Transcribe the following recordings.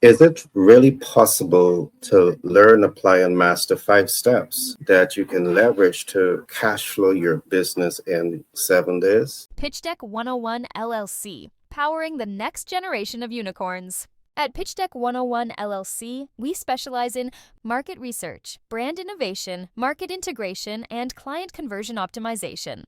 Is it really possible to learn, apply, and master 5 steps that you can leverage to cash flow your business in 7 days? Pitchdeck 101 LLC, powering the next generation of unicorns. At Pitchdeck 101 LLC, we specialize in market research, brand innovation, market integration, and client conversion optimization.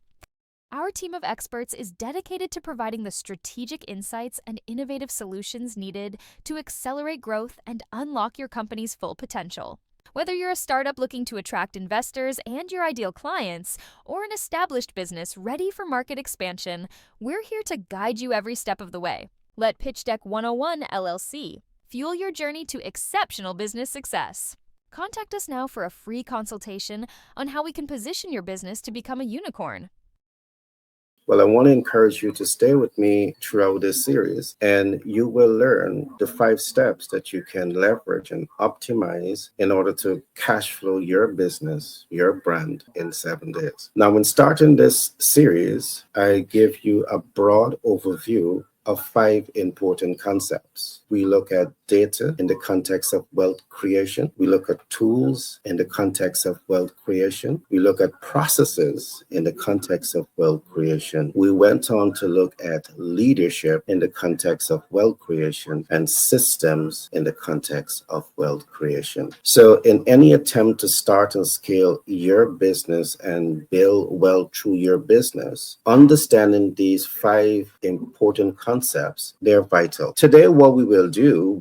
Our team of experts is dedicated to providing the strategic insights and innovative solutions needed to accelerate growth and unlock your company's full potential. Whether you're a startup looking to attract investors and your ideal clients, or an established business ready for market expansion, we're here to guide you every step of the way. Let Pitchdeck 101 LLC fuel your journey to exceptional business success. Contact us now for a free consultation on how we can position your business to become a unicorn. Well, I want to encourage you to stay with me throughout this series, and you will learn the 5 steps that you can leverage and optimize in order to cash flow your business, your brand in 7 days. Now, when starting this series, I give you a broad overview of 5 important concepts. We look at data in the context of wealth creation. We look at tools in the context of wealth creation. We look at processes in the context of wealth creation. We went on to look at leadership in the context of wealth creation and systems in the context of wealth creation. So in any attempt to start and scale your business and build wealth through your business, understanding these 5 important concepts, they're vital. Today, what we will do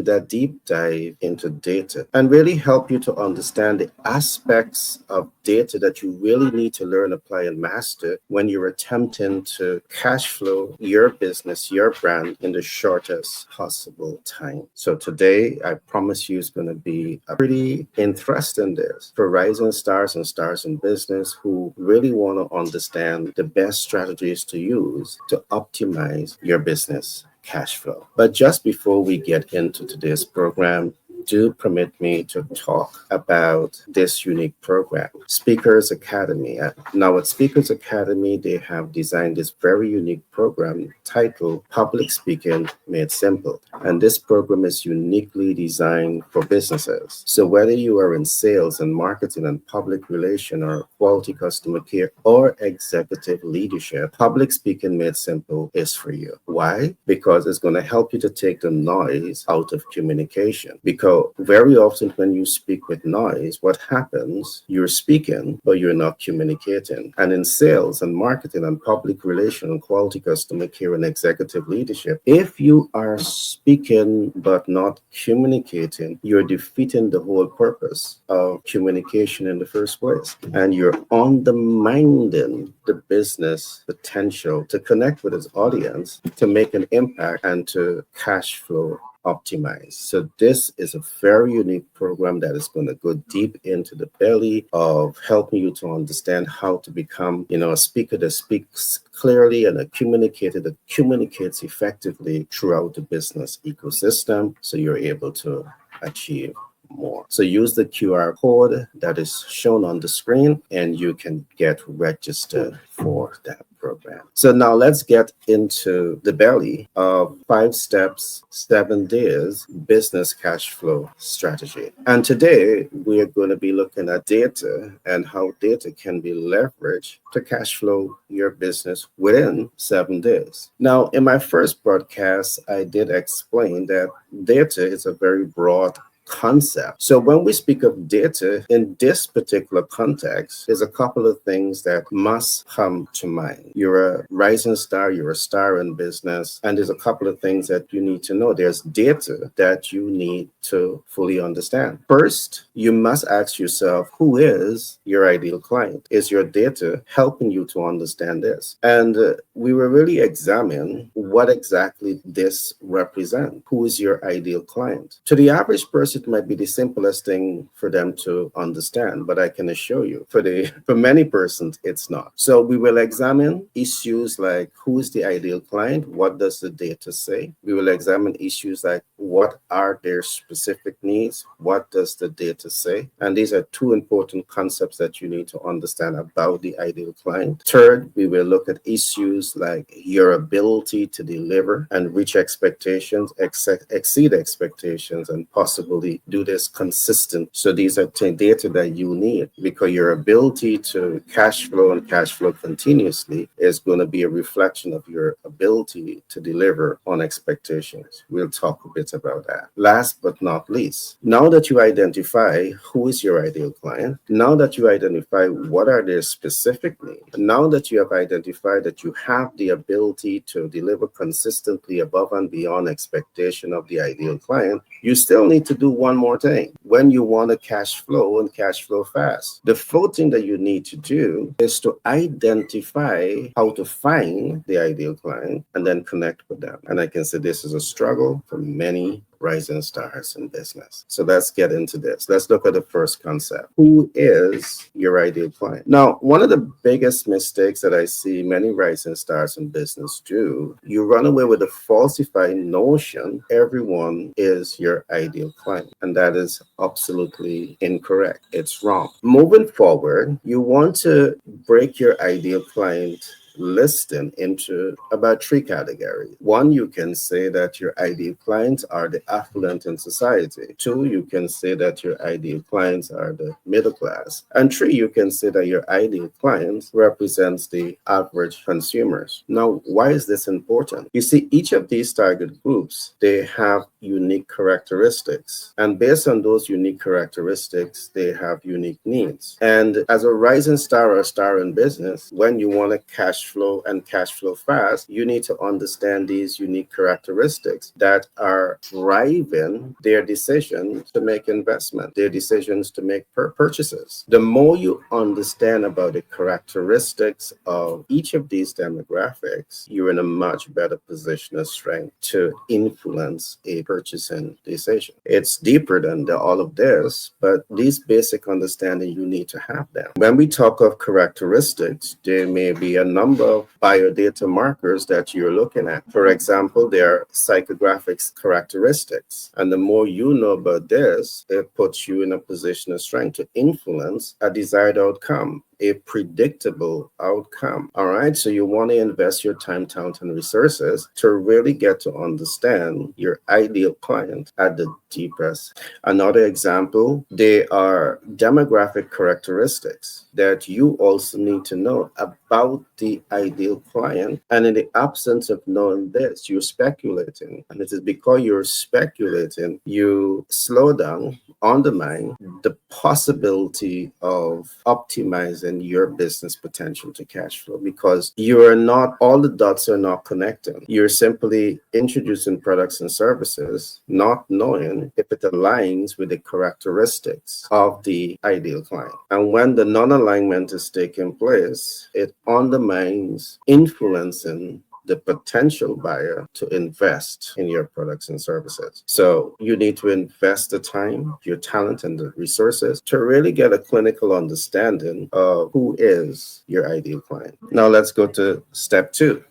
that deep dive into data and really help you to understand the aspects of data that you really need to learn, apply, and master when you're attempting to cash flow your business, your brand in the shortest possible time. So today, I promise you it's going to be a pretty interesting this for rising stars and stars in business who really want to understand the best strategies to use to optimize your business cash flow. But just before we get into today's program, do permit me to talk about this unique program, Speakers Academy. Now, at Speakers Academy, they have designed this very unique program titled Public Speaking Made Simple. And this program is uniquely designed for businesses. So whether you are in sales and marketing and public relation or quality customer care or executive leadership, Public Speaking Made Simple is for you. Why? Because it's going to help you to take the noise out of communication. Because very often when you speak with noise, what happens? You're speaking, but you're not communicating. And in sales and marketing and public relation and quality customer care and executive leadership, if you are speaking but not communicating, you're defeating the whole purpose of communication in the first place. And you're undermining the business potential to connect with its audience, to make an impact, and to cash flow optimize. So this is a very unique program that is going to go deep into the belly of helping you to understand how to become, a speaker that speaks clearly and a communicator that communicates effectively throughout the business ecosystem so you're able to achieve more. So use the QR code that is shown on the screen and you can get registered for that program. So now let's get into the belly of 5 steps, 7 days business cash flow strategy. And today we are going to be looking at data and how data can be leveraged to cash flow your business within 7 days. Now, in my first broadcast, I did explain that data is a very broad concept. So when we speak of data in this particular context, there's a couple of things that must come to mind. You're a rising star, you're a star in business, and there's a couple of things that you need to know. There's data that you need to fully understand. First, you must ask yourself, who is your ideal client? Is your data helping you to understand this? And we will really examine what exactly this represents. Who is your ideal client? To the average person, first, it might be the simplest thing for them to understand, but I can assure you, for many persons, it's not. So we will examine issues like who is the ideal client, what does the data say. We will examine issues like what are their specific needs, what does the data say, and these are two important concepts that you need to understand about the ideal client. Third, we will look at issues like your ability to deliver and reach expectations, exceed expectations, and possibly do this consistent. So these are data that you need, because your ability to cash flow and cash flow continuously is going to be a reflection of your ability to deliver on expectations. We'll talk a bit about that. Last but not least, now that you identify who is your ideal client, now that you identify what are their specific needs, now that you have identified that you have the ability to deliver consistently above and beyond expectation of the ideal client, you still need to do one more thing. When you want to cash flow and cash flow fast, the fourth thing that you need to do is to identify how to find the ideal client and then connect with them. And I can say this is a struggle for many rising stars in business. So let's get into this. Let's look at the first concept. Who is your ideal client? Now, one of the biggest mistakes that I see many rising stars in business do, you run away with a falsified notion everyone is your ideal client. And that is absolutely incorrect. It's wrong. Moving forward, you want to break your ideal client listing into about three categories. One, you can say that your ideal clients are the affluent in society. Two, you can say that your ideal clients are the middle class. And three, you can say that your ideal clients represents the average consumers. Now, why is this important? You see, each of these target groups, they have unique characteristics. And based on those unique characteristics, they have unique needs. And as a rising star or a star in business, when you want to cash flow and cash flow fast, you need to understand these unique characteristics that are driving their decisions to make investment, their decisions to make purchases. The more you understand about the characteristics of each of these demographics, you're in a much better position of strength to influence a purchasing decision. It's deeper than all of this, but these basic understanding, you need to have them. When we talk of characteristics, there may be a number of biodata markers that you're looking at. For example, there are psychographic characteristics. And the more you know about this, it puts you in a position of strength to influence a desired outcome, a predictable outcome. All right. So you want to invest your time, talent, and resources to really get to understand your ideal client at the deepest. Another example, they are demographic characteristics that you also need to know about the ideal client. And in the absence of knowing this, you're speculating. And it is because you're speculating, you slow down, undermine the possibility of optimizing your business potential to cash flow, because you are not, all the dots are not connecting. You're simply introducing products and services, not knowing if it aligns with the characteristics of the ideal client. And when the non-alignment is taking place, it undermines influencing the potential buyer to invest in your products and services. So you need to invest the time, your talent, and the resources to really get a clinical understanding of who is your ideal client. Now let's go to step 2.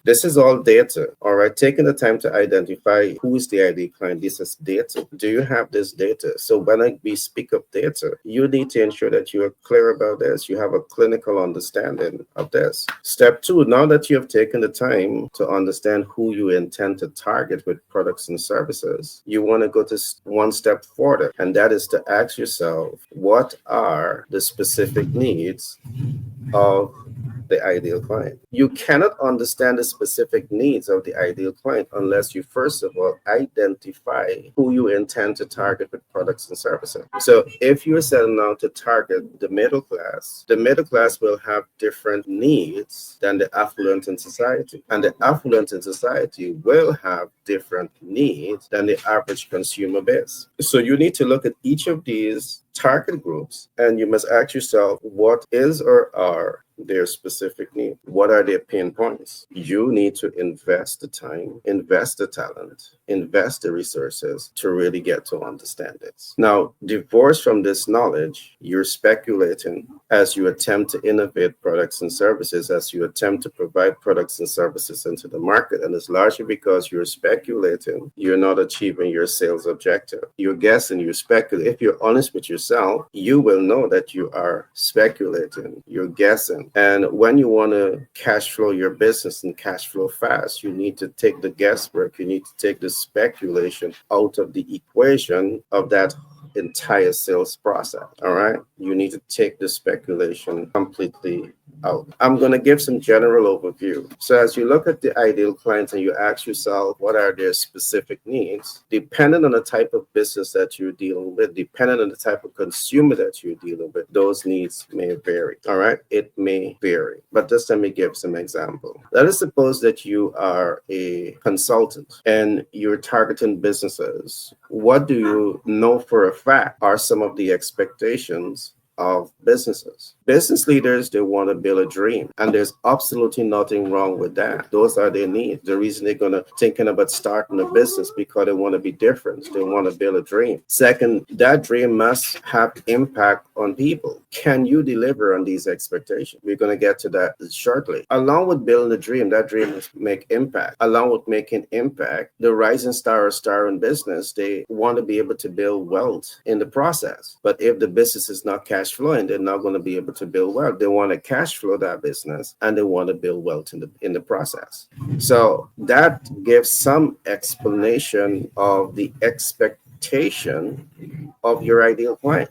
This is all data, all right? Taking the time to identify who is the ideal client. This is data. Do you have this data? So when we speak of data, you need to ensure that you are clear about this. You have a clinical understanding of this. Step 2, now that you have taken the time to understand who you intend to target with products and services, you want to go to one step further, and that is to ask yourself, what are the specific needs of the ideal client? You cannot understand the specific needs of the ideal client unless you first of all identify who you intend to target with products and services. So if you're setting out to target the middle class will have different needs than the affluent in society. And the affluent in society will have different needs than the average consumer base. So you need to look at each of these target groups, and you must ask yourself, what is or are their specific need. What are their pain points? You need to invest the time, invest the talent, invest the resources to really get to understand it. Now, divorced from this knowledge, you're speculating as you attempt to innovate products and services, as you attempt to provide products and services into the market. And it's largely because you're speculating, you're not achieving your sales objective. You're guessing, you're speculating. If you're honest with yourself, you will know that you are speculating, you're guessing. And when you want to cash flow your business and cash flow fast, you need to take the guesswork, you need to take the speculation out of the equation of that entire sales process. All right. You need to take the speculation completely out. I'm going to give some general overview. So as you look at the ideal clients and you ask yourself, what are their specific needs? Depending on the type of business that you're dealing with, depending on the type of consumer that you're dealing with, those needs may vary. All right. It may vary. But just let me give some example. Let us suppose that you are a consultant and you're targeting businesses. What do you know for a fact are some of the expectations of businesses? Business leaders, they want to build a dream, and there's absolutely nothing wrong with that. Those are their needs. The reason they're going to thinking about starting a business because they want to be different. They want to build a dream. Second, that dream must have impact on people. Can you deliver on these expectations? We're going to get to that shortly. Along with building a dream, that dream must make impact. Along with making impact, the rising star or star in business, they want to be able to build wealth in the process. But if the business is not cash flowing, they're not going to be able to build wealth. They want to cash flow that business and they want to build wealth in the process. So that gives some explanation of the expectation of your ideal client.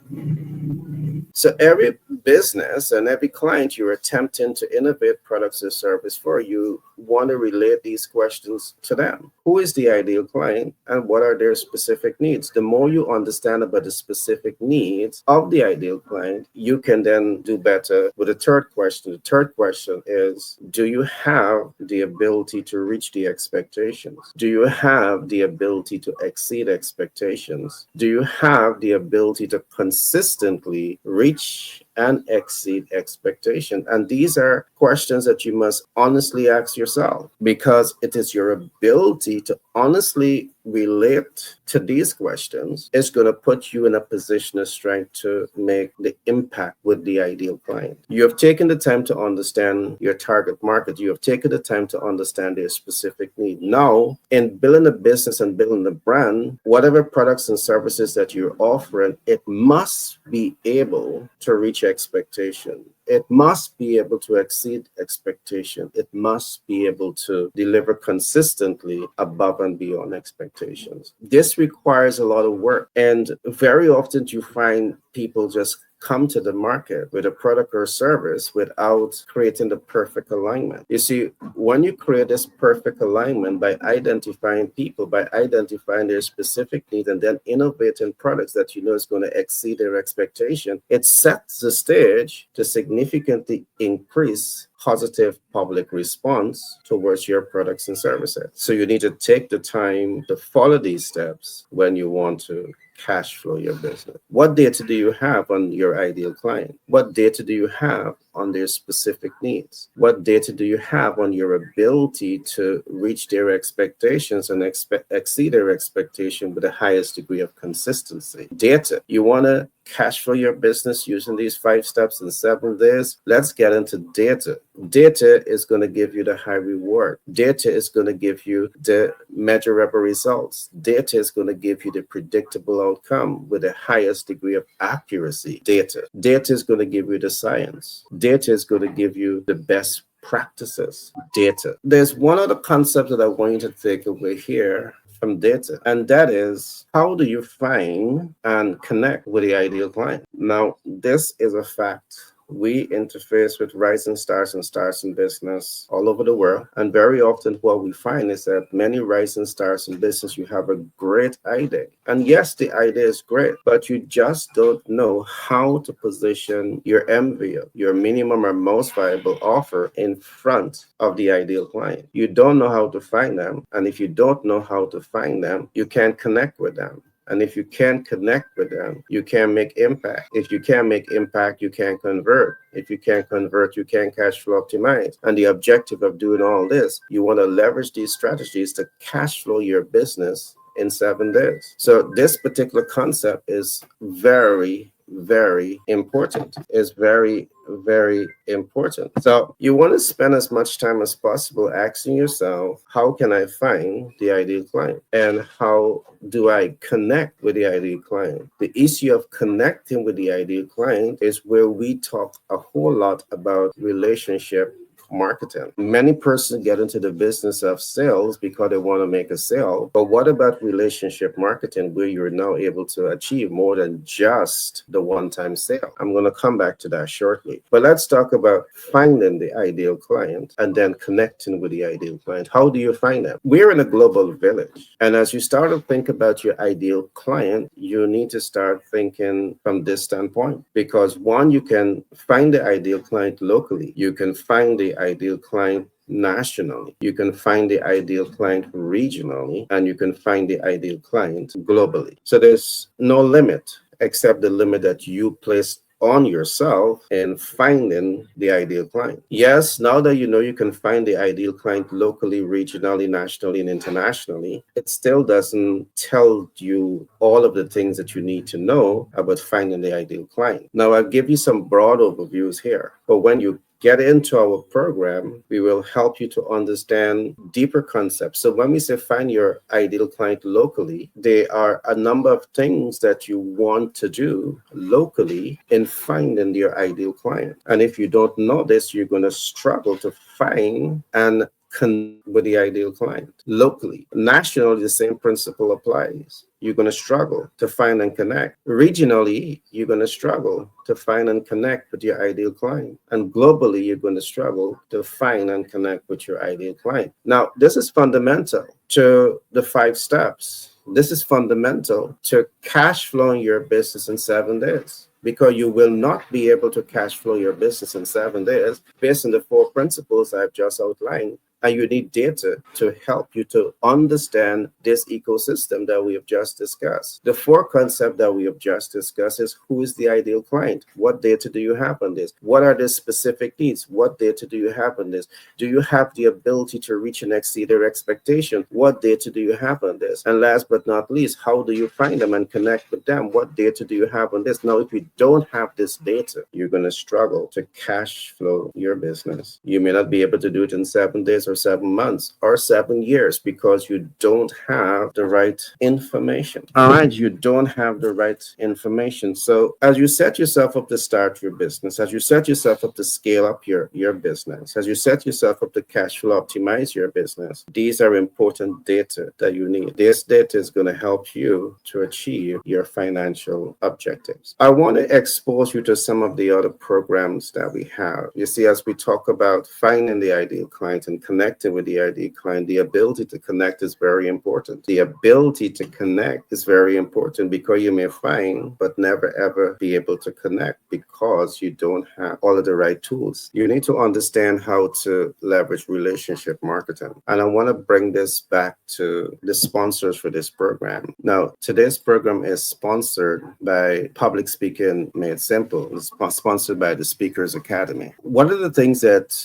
So every business and every client you're attempting to innovate products or service for, you want to relate these questions to them. Who is the ideal client and what are their specific needs? The more you understand about the specific needs of the ideal client, you can then do better with the third question. The third question is, do you have the ability to reach the expectations? Do you have the ability to exceed expectations? Do you have the ability to consistently reach and exceed expectation? And these are questions that you must honestly ask yourself, because it is your ability to honestly relate to these questions is going to put you in a position of strength to make the impact with the ideal client. You have taken the time to understand your target market. You have taken the time to understand their specific need. Now, in building a business and building a brand, whatever products and services that you're offering, it must be able to reach expectation. It must be able to exceed expectation. It must be able to deliver consistently above and beyond expectations. This requires a lot of work. And very often you find people just come to the market with a product or service without creating the perfect alignment. You see, when you create this perfect alignment by identifying people, by identifying their specific needs, and then innovating products that you know is going to exceed their expectation, it sets the stage to significantly increase positive public response towards your products and services. So you need to take the time to follow these steps when you want to cash flow your business. What data do you have on your ideal client? What data do you have on their specific needs? What data do you have on your ability to reach their expectations and exceed their expectation with the highest degree of consistency? Data. You want to cash flow your business using these 5 steps in 7 days? Let's get into data. Data is going to give you the high reward. Data is going to give you the measurable results. Data is going to give you the predictable outcome with the highest degree of accuracy. Data. Data is going to give you the science. Data is going to give you the best practices. Data. There's one other concept that I want you to take away here from data, and that is, how do you find and connect with the ideal client? Now, this is a fact. We interface with rising stars and stars in business all over the world. And very often what we find is that many rising stars in business, you have a great idea. And yes, the idea is great, but you just don't know how to position your MVO, your minimum or most viable offer, in front of the ideal client. You don't know how to find them. And if you don't know how to find them, you can't connect with them. And if you can't connect with them, you can't make impact. If you can't make impact, you can't convert. If you can't convert, you can't cash flow optimize. And the objective of doing all this, you want to leverage these strategies to cash flow your business in 7 days. So this particular concept is very, very important. It's very, very important. So you want to spend as much time as possible asking yourself, how can I find the ideal client? And how do I connect with the ideal client? The issue of connecting with the ideal client is where we talk a whole lot about relationship marketing. Many persons get into the business of sales because they want to make a sale. But what about relationship marketing where you're now able to achieve more than just the one-time sale? I'm going to come back to that shortly. But let's talk about finding the ideal client and then connecting with the ideal client. How do you find them? We're in a global village. And as you start to think about your ideal client, you need to start thinking from this standpoint. Because one, you can find the ideal client locally. You can find the ideal client nationally. You can find the ideal client regionally, and you can find the ideal client globally. So there's no limit except the limit that you place on yourself in finding the ideal client. Yes, now that you know you can find the ideal client locally, regionally, nationally, and internationally, it still doesn't tell you all of the things that you need to know about finding the ideal client. Now, I'll give you some broad overviews here, but when you get into our program, we will help you to understand deeper concepts. So when we say find your ideal client locally, there are a number of things that you want to do locally in finding your ideal client. And if you don't know this, you're going to struggle to find and connect with the ideal client locally. Nationally, the same principle applies. You're going to struggle to find and connect. Regionally, you're going to struggle to find and connect with your ideal client. And globally, you're going to struggle to find and connect with your ideal client. Now, this is fundamental to the 5 steps. This is fundamental to cash flowing your business in 7 days. Because you will not be able to cash flow your business in 7 days based on the 4 principles I've just outlined. And you need data to help you to understand this ecosystem that we have just discussed. The 4 concepts that we have just discussed is who is the ideal client? What data do you have on this? What are the specific needs? What data do you have on this? Do you have the ability to reach and exceed their expectation? What data do you have on this? And last but not least, how do you find them and connect with them? What data do you have on this? Now, if you don't have this data, you're going to struggle to cash flow your business. You may not be able to do it in 7 days or 7 months or 7 years because you don't have the right information. All right, you don't have the right information. So as you set yourself up to start your business, as you set yourself up to scale up your business, as you set yourself up to cash flow optimize your business, these are important data that you need. This data is going to help you to achieve your financial objectives. I want to expose you to some of the other programs that we have. You see, as we talk about finding the ideal client and connecting with the ideal client, the ability to connect is very important. The ability to connect is very important because you may find but never ever be able to connect because you don't have all of the right tools. You need to understand how to leverage relationship marketing. And I want to bring this back to the sponsors for this program. Now, today's program is sponsored by Public Speaking Made Simple. It's sponsored by the Speakers Academy. One of the things that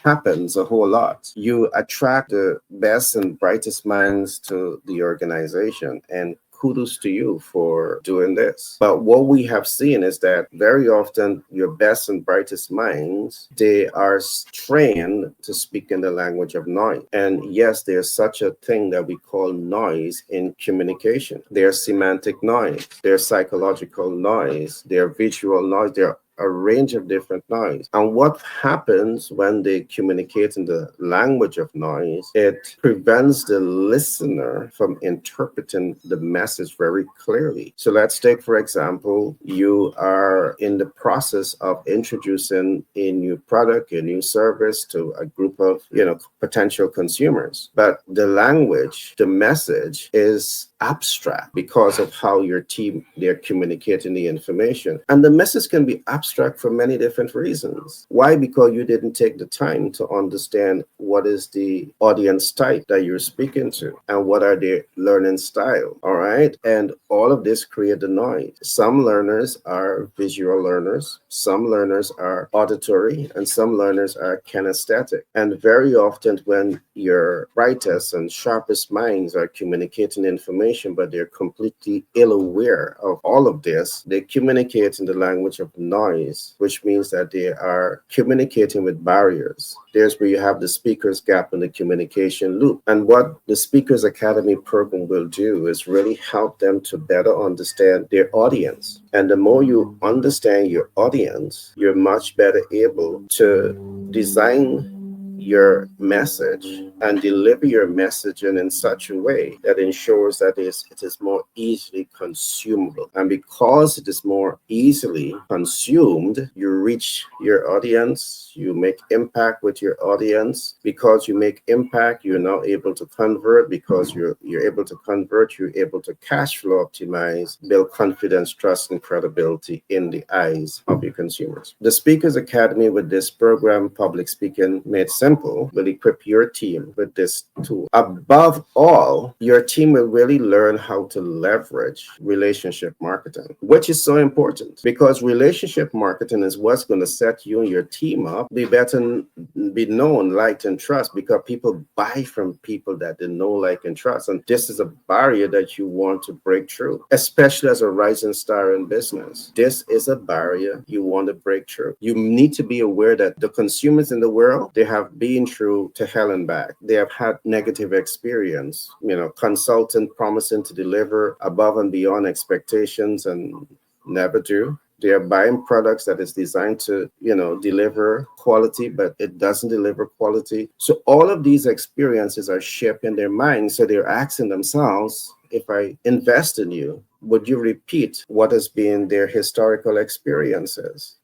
happens a whole lot, you attract the best and brightest minds to the organization, and kudos to you for doing this. But what we have seen is that very often your best and brightest minds, they are trained to speak in the language of noise. And yes, there's such a thing that we call noise in communication. There's semantic noise, there's psychological noise, there's visual noise, there are a range of different noise. And what happens when they communicate in the language of noise, it prevents the listener from interpreting the message very clearly. So let's take, for example, you are in the process of introducing a new product, a new service to a group of, potential consumers. But the language, the message is abstract because of how your team they're communicating the information. And the message can be abstract for many different reasons. Why? Because you didn't take the time to understand what is the audience type that you're speaking to and what are their learning style. All right. And all of this create the noise. Some learners are visual learners, some learners are auditory, and some learners are kinesthetic. And very often when your brightest and sharpest minds are communicating information, but they're completely ill aware of all of this, they communicate in the language of noise, which means that they are communicating with barriers. There's where you have the speaker's gap in the communication loop. And what the Speakers Academy program will do is really help them to better understand their audience. And the more you understand your audience, you're much better able to design your message and deliver your messaging in such a way that ensures that it is more easily consumable. And because it is more easily consumed, you reach your audience, you make impact with your audience. Because you make impact, you're now able to convert. Because you're able to convert, you're able to cash flow optimize, build confidence, trust, and credibility in the eyes of your consumers. The Speakers Academy with this program, Public Speaking Made Simple, will equip your team with this tool. Above all, your team will really learn how to leverage relationship marketing, which is so important because relationship marketing is what's going to set you and your team up be better, be known, liked, and trust, because people buy from people that they know, like, and trust. And this is a barrier that you want to break through, especially as a rising star in business. This is a barrier you want to break through. You need to be aware that the consumers in the world, they have been through to hell and back. They have had negative experience, consultant promising to deliver above and beyond expectations and never do. They are buying products that is designed to, deliver quality, but it doesn't deliver quality. So all of these experiences are shaping their minds. So they're asking themselves, if I invest in you, would you repeat what has been their historical experiences?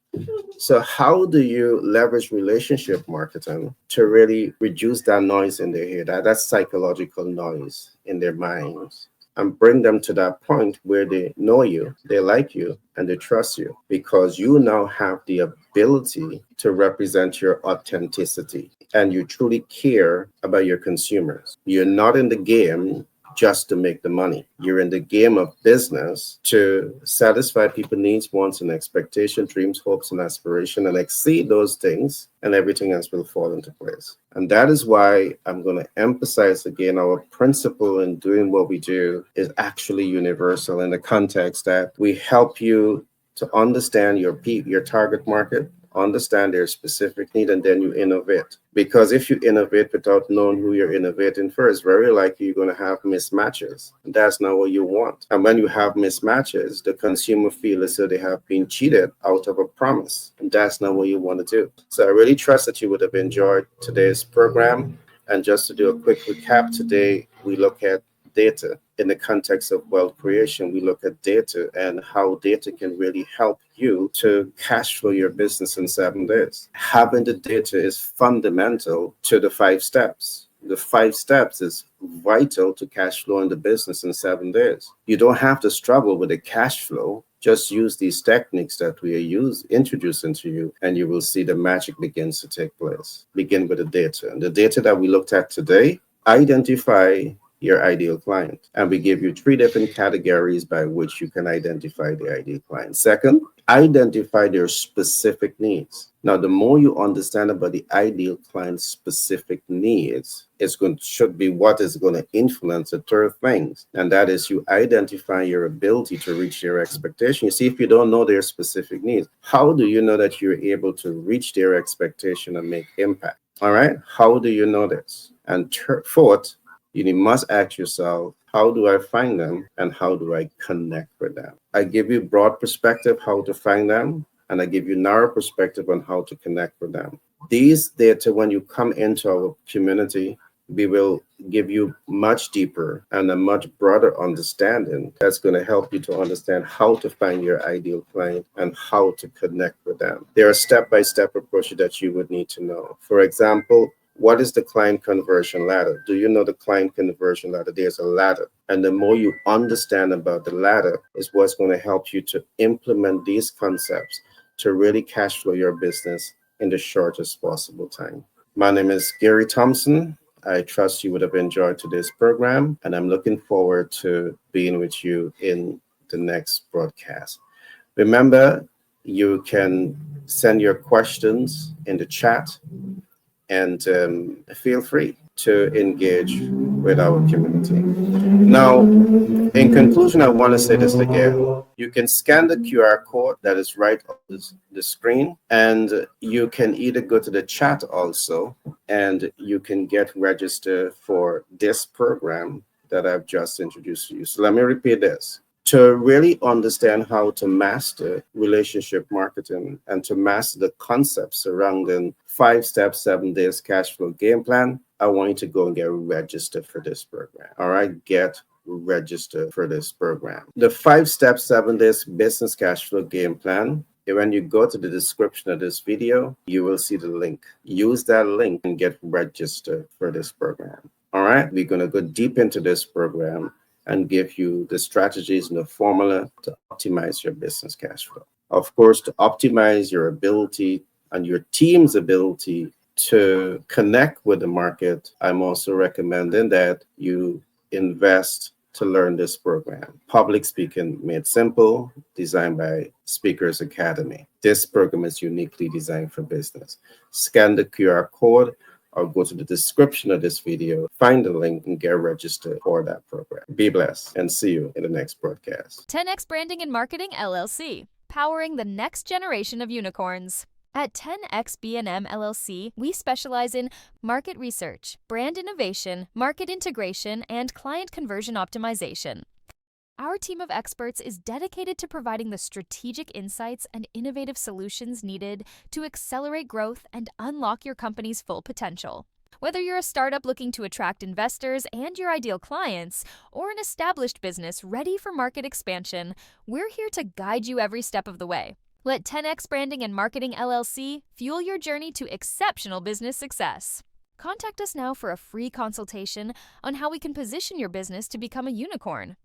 So how do you leverage relationship marketing to really reduce that noise in their head, that psychological noise in their minds, and bring them to that point where they know you, they like you, and they trust you, because you now have the ability to represent your authenticity and you truly care about your consumers. You're not in the game just to make the money. You're in the game of business to satisfy people's needs, wants, and expectations, dreams, hopes, and aspiration, and exceed those things, and everything else will fall into place. And that is why I'm going to emphasize again, our principle in doing what we do is actually universal in the context that we help you to understand your target market, understand their specific need, and then you innovate. Because if you innovate without knowing who you're innovating for, it's very likely you're going to have mismatches. And that's not what you want. And when you have mismatches, the consumer feels as though they have been cheated out of a promise. And that's not what you want to do. So I really trust that you would have enjoyed today's program. And just to do a quick recap, today we look at data in the context of wealth creation. We look at data and how data can really help you to cash flow your business in 7 days. Having the data is fundamental to the 5 steps. The 5 steps is vital to cash flow in the business in 7 days. You don't have to struggle with the cash flow. Just use these techniques that we are introducing to you, and you will see the magic begins to take place. Begin with the data. And the data that we looked at today, identify your ideal client. And we give you 3 different categories by which you can identify the ideal client. Second, identify their specific needs. Now, the more you understand about the ideal client's specific needs, should be what is going to influence the third things. And that is you identify your ability to reach their expectation. You see, if you don't know their specific needs, how do you know that you're able to reach their expectation and make impact? All right. How do you know this? And fourth, you must ask yourself, how do I find them and how do I connect with them? I give you broad perspective how to find them, and I give you narrow perspective on how to connect with them. These data, when you come into our community, we will give you much deeper and a much broader understanding that's going to help you to understand how to find your ideal client and how to connect with them. There are step-by-step approaches that you would need to know. For example, What is the client conversion ladder? Do you know the client conversion ladder? There's a ladder. And the more you understand about the ladder is what's going to help you to implement these concepts to really cash flow your business in the shortest possible time. My name is Gary Thompson. I trust you would have enjoyed today's program, and I'm looking forward to being with you in the next broadcast. Remember, you can send your questions in the chat and feel free to engage with our community. Now, in conclusion, I want to say this again. You can scan the QR code that is right on the screen, and you can either go to the chat also, and you can get registered for this program that I've just introduced to you. So let me repeat this. To really understand how to master relationship marketing and to master the concepts surrounding 5 step, 7 days cash flow game plan, I want you to go and get registered for this program. All right, get registered for this program. The 5 step, 7 days business cash flow game plan. When you go to the description of this video, you will see the link. Use that link and get registered for this program. All right, we're going to go deep into this program and give you the strategies and the formula to optimize your business cash flow. Of course, to optimize your ability and your team's ability to connect with the market, I'm also recommending that you invest to learn this program. Public Speaking Made Simple, designed by Speakers Academy. This program is uniquely designed for business. Scan the QR code or go to the description of this video, find the link, and get registered for that program. Be blessed, and see you in the next broadcast. 10X Branding and Marketing LLC, powering the next generation of unicorns. At 10X B&M LLC, we specialize in market research, brand innovation, market integration, and client conversion optimization. Our team of experts is dedicated to providing the strategic insights and innovative solutions needed to accelerate growth and unlock your company's full potential. Whether you're a startup looking to attract investors and your ideal clients, or an established business ready for market expansion, we're here to guide you every step of the way. Let 10X Branding and Marketing LLC fuel your journey to exceptional business success. Contact us now for a free consultation on how we can position your business to become a unicorn.